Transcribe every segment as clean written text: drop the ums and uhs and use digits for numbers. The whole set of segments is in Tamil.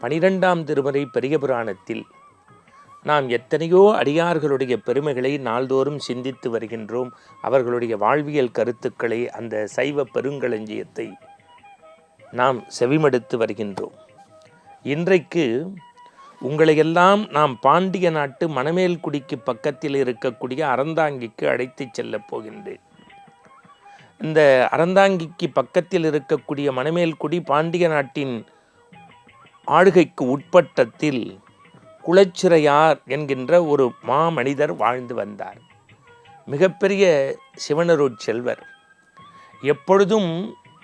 12ஆம் திருமுறை பெரிய புராணத்தில் நாம் எத்தனையோ அடியார்களுடைய பெருமைகளை நாள்தோறும் சிந்தித்து வருகின்றோம். அவர்களுடைய வாழ்வியல் கருத்துக்களை, அந்த சைவ பெருங்களஞ்சியத்தை நாம் செவிமடுத்து வருகின்றோம். இன்றைக்கு உங்களையெல்லாம் நாம் பாண்டிய நாட்டு மணமேல்குடிக்கு பக்கத்தில் இருக்கக்கூடிய அறந்தாங்கிக்கு அழைத்து செல்லப் போகின்றேன். இந்த அறந்தாங்கிக்கு பக்கத்தில் இருக்கக்கூடிய மணமேல்குடி பாண்டிய நாட்டின் ஆளுகைக்கு உட்பட்டத்தில் குலச்சிறையார் என்கின்ற ஒரு மாமனிதர் வாழ்ந்து வந்தார். மிகப்பெரிய சிவனருட் செல்வர். எப்பொழுதும்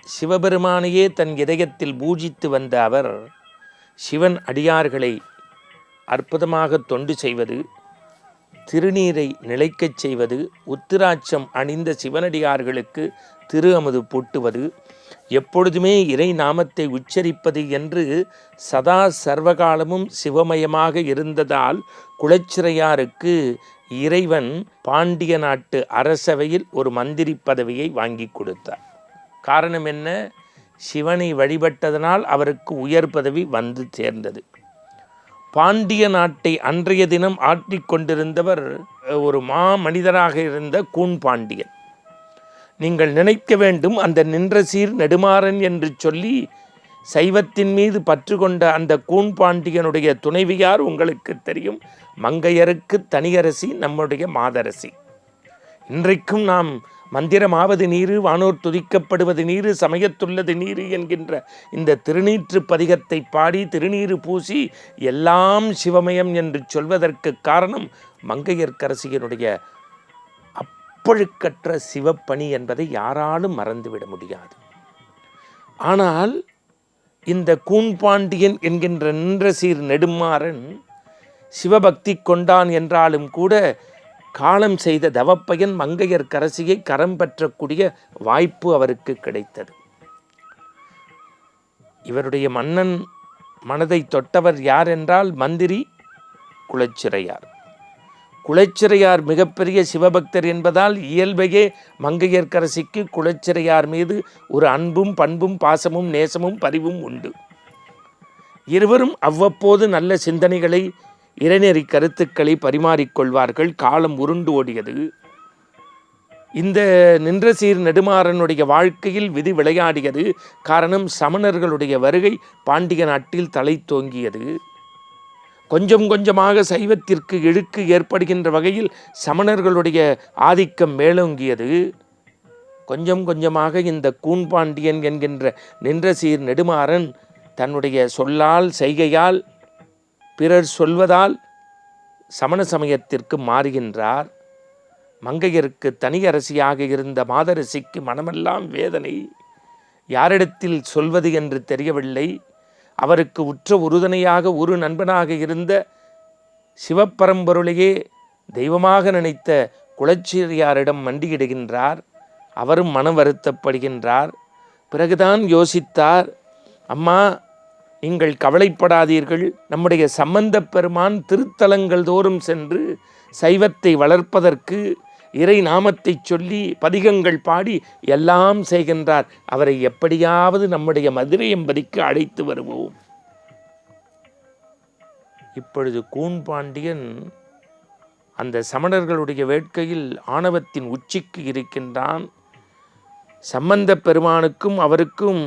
சிவபெருமானையே தன் இதயத்தில் பூஜித்து வந்த அவர் சிவன் அடியார்களை அற்புதமாக தொண்டு செய்வது, திருநீரை நிலைக்கச் செய்வது, உத்திராட்சம் அணிந்த சிவனடியார்களுக்கு திரு அமுது பூட்டுவது, எப்பொழுதுமே இறை நாமத்தை உச்சரிப்பது என்று சதா சர்வகாலமும் சிவமயமாக இருந்ததால் குலச்சிறையாருக்கு இறைவன் பாண்டிய நாட்டு அரசவையில் ஒரு மந்திரி பதவியை வாங்கி கொடுத்தார். காரணம் என்ன? சிவனை வழிபட்டதனால் அவருக்கு உயர் பதவி வந்து சேர்ந்தது. பாண்டிய நாட்டை அன்றைய தினம் ஆற்றிக் கொண்டிருந்தவர் ஒரு மனிதராக இருந்த கூன் பாண்டியன். நீங்கள் நினைக்க வேண்டும், அந்த நின்ற சீர் நெடுமாறன் என்று சொல்லி சைவத்தின் மீது பற்று கொண்ட அந்த கூன் பாண்டியனுடைய துணைவியார் உங்களுக்கு தெரியும், மங்கையருக்கு தனியரசி, நம்முடைய மாதரசி. இன்றைக்கும் நாம் மந்திரமாவது நீரு, வானோர் துதிக்கப்படுவது நீரு, சமயத்துள்ளது நீரு என்கின்ற இந்த திருநீற்று பதிகத்தை பாடி திருநீறு பூசி எல்லாம் சிவமயம் என்று சொல்வதற்கு காரணம் மங்கையர்க்கரசியனுடைய அப்பழுக்கற்ற சிவப்பணி என்பதை யாராலும் மறந்துவிட முடியாது. ஆனால் இந்த கூன்பாண்டியன் என்கின்ற நின்ற சீர் நெடுமாறன் சிவபக்தி கொண்டான் என்றாலும் கூட காலம் செய்த தவப்பயன் மங்கையர்க்கரசியை கரம் பற்றக்கூடிய வாய்ப்பு அவருக்கு கிடைத்தது. இவருடைய மன்னன் மனதை தொட்டவர் யார் என்றால் மந்திரி குலச்சிறையார். குலச்சிறையார் மிகப்பெரிய சிவபக்தர் என்பதால் இயல்பையே மங்கையர்க்கரசிக்கு குலச்சிறையார் மீது ஒரு அன்பும் பண்பும் பாசமும் நேசமும் பரிவும் உண்டு. இருவரும் அவ்வப்போது நல்ல சிந்தனைகளை, இறைநெறி கருத்துக்களை பரிமாறிக்கொள்வார்கள். காலம் உருண்டு ஓடியது. இந்த நின்ற சீர் நெடுமாறனுடைய வாழ்க்கையில் விதி விளையாடியது. காரணம், சமணர்களுடைய வருகை பாண்டிய நாட்டில் தலை தோங்கியது. கொஞ்சம் கொஞ்சமாக சைவத்திற்கு இழுக்கு ஏற்படுகின்ற வகையில் சமணர்களுடைய ஆதிக்கம் மேலோங்கியது. கொஞ்சம் கொஞ்சமாக இந்த கூன்பாண்டியன் என்கின்ற நின்ற சீர் நெடுமாறன் தன்னுடைய சொல்லால், செய்கையால், பிறர் சொல்வதால் சமண சமயத்திற்கு மாறுகின்றார். மங்கையருக்கு தனியரசியாக இருந்த மாதரசிக்கு மனமெல்லாம் வேதனை. யாரிடத்தில் சொல்வது என்று தெரியவில்லை. அவருக்கு உற்ற உறுதுணையாக ஒரு நண்பனாக இருந்த சிவப்பரம்பொருளையே தெய்வமாக நினைத்த குலச்சிறையாரிடம் மண்டியிடுகின்றார். அவரும் மனம் வருத்தப்படுகின்றார். பிறகுதான் யோசித்தார், அம்மா, நீங்கள் கவலைப்படாதீர்கள். நம்முடைய சம்பந்த பெருமான் திருத்தலங்கள் தோறும் சென்று சைவத்தை வளர்ப்பதற்கு இறை நாமத்தை சொல்லி பதிகங்கள் பாடி எல்லாம் செய்கின்றார். அவரை எப்படியாவது நம்முடைய மதுரை எம்பதிக்கு அழைத்து வருவோம். இப்பொழுது கூன்பாண்டியன் அந்த சமணர்களுடைய வேட்கையில் ஆணவத்தின் உச்சிக்கு இருக்கின்றான். சம்பந்த பெருமானுக்கும் அவருக்கும்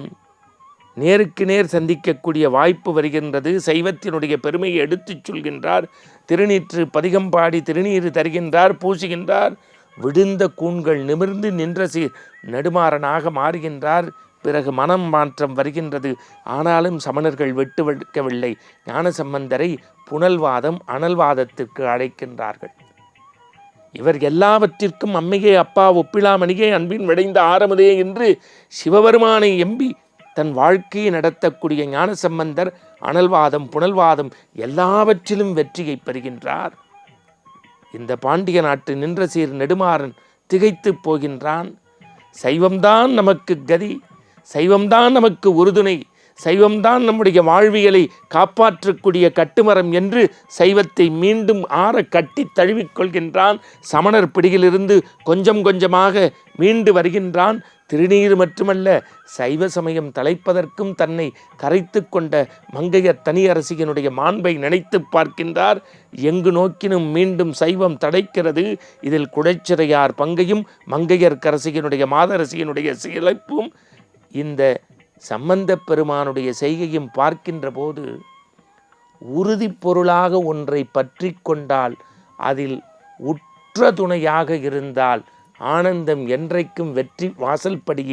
நேருக்கு நேர் சந்திக்கக்கூடிய வாய்ப்பு வருகின்றது. சைவத்தினுடைய பெருமையை எடுத்துச் சொல்கின்றார். திருநீற்று பதிகம் பாடி திருநீறு தருகின்றார், பூசுகின்றார். விழுந்த கூண்கள் நிமிர்ந்து நின்ற சீர் நெடுமாறனாக மாறுகின்றார். பிறகு மனம் மாற்றம் வருகின்றது. ஆனாலும் சமணர்கள் விட்டு வைக்கவில்லை. ஞானசம்பந்தரை புனல்வாதம், அனல்வாதத்திற்கு அழைக்கின்றார்கள். இவர் எல்லாவற்றிற்கும் அம்மையே அப்பா, ஒப்பிலாமணியே, அன்பின் விளைந்த ஆரமுதே என்று சிவபெருமானை எம்பி தன் வாழ்க்கையை நடத்தக்கூடிய ஞானசம்பந்தர் அனல்வாதம், புனல்வாதம் எல்லாவற்றிலும் வெற்றியை பெறுகின்றார். இந்த பாண்டிய நாட்டு நின்ற சீர் நெடுமாறன் திகைத்து போகின்றான். சைவம்தான் நமக்கு கதி, சைவம்தான் நமக்கு உறுதுணை, சைவம்தான் நம்முடைய வாழ்வியலை காப்பாற்றக்கூடிய கட்டுமரம் என்று சைவத்தை மீண்டும் ஆற கட்டி தழுவிக்கொள்கின்றான். சமணர் பிடியிலிருந்து கொஞ்சம் கொஞ்சமாக மீண்டு வருகின்றான். திருநீர் மட்டுமல்ல, சைவ சமயம் தலைப்பதற்கும் தன்னை கரைத்து கொண்ட மங்கையர் தனியரசியனுடைய மாண்பை நினைத்து பார்க்கின்றார். எங்கு நோக்கினும் மீண்டும் சைவம் தடைக்கிறது. இதில் குடைச்சிறையார் பங்கையும் மங்கையர் கரசியனுடைய மாதரசியனுடைய சிலைப்பும் இந்த சம்பந்த பெருமானுடைய செய்கையும் பார்க்கின்ற போது உறுதி பொருளாக ஒன்றை பற்றி கொண்டால் அதில் உற்ற துணையாக இருந்தால் ஆனந்தம் என்றைக்கும் வெற்றி வாசல்படி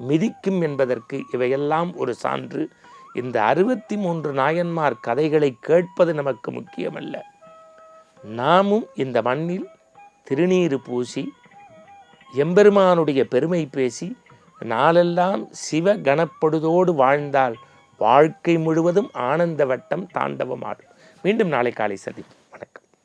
மிதிக்கும் என்பதற்கு இவையெல்லாம் ஒரு சான்று. இந்த 63 நாயன்மார் கதைகளை கேட்பது நமக்கு முக்கியமல்ல. நாமும் இந்த மண்ணில் திருநீறு பூசி எம்பெருமானுடைய பெருமை பேசி நாளெல்லாம் சிவ கணப்படுதோடு வாழ்ந்தால் வாழ்க்கை முழுவதும் ஆனந்த வட்டம் தாண்டவமாடும். மீண்டும் நாளை காலை சந்திப்போம்.